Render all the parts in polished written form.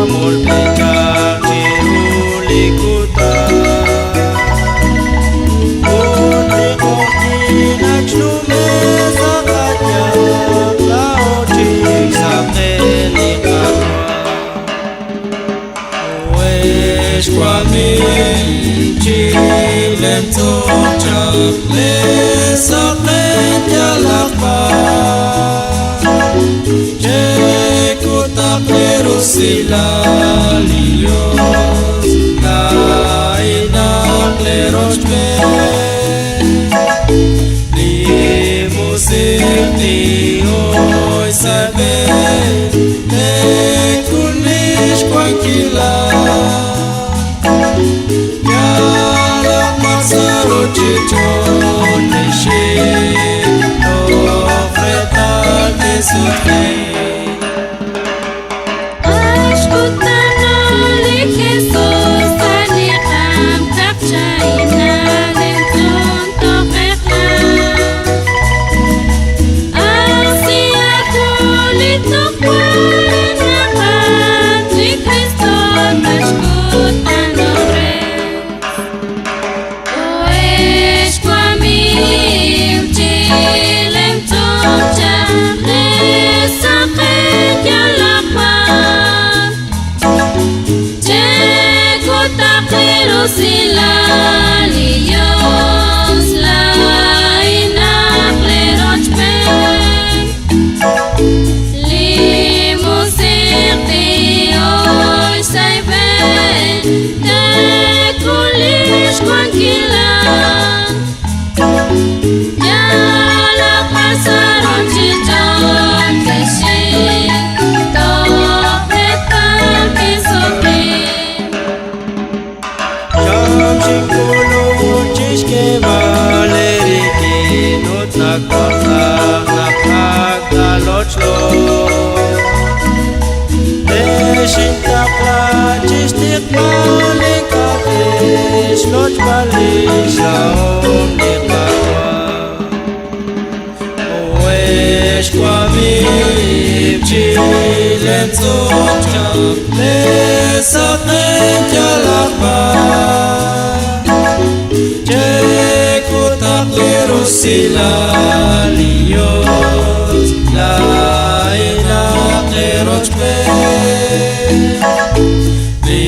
moltejar tirulikuta Unrikotinak shnume sakatyak laotik sakrenikatwa Uesh kwamim chilem tokchak lesakret yalakpa Sila lios na inak leros me li musik li hoy sabe te kunish kwankila ya la masaro chichon neshi no freta te sufre Sila lios la inak leroch ben li musik ti oy say ben te kulish kwankila ya la pasaron chichon keshi to petal ke sofri Chishke valeriki not nakotach napag dalochlo Deshintakla chishtik malikatesh Loch balish laom nikatwa Oesh kwamim chilem tzotchak lesakret yalakba Sila lios la inak leroch ben li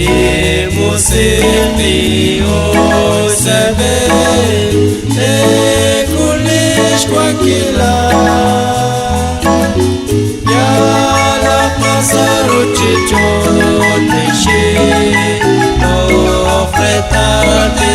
musik li hoy sabe te kulish kwankila ya la pasaru chichon neshi no freta te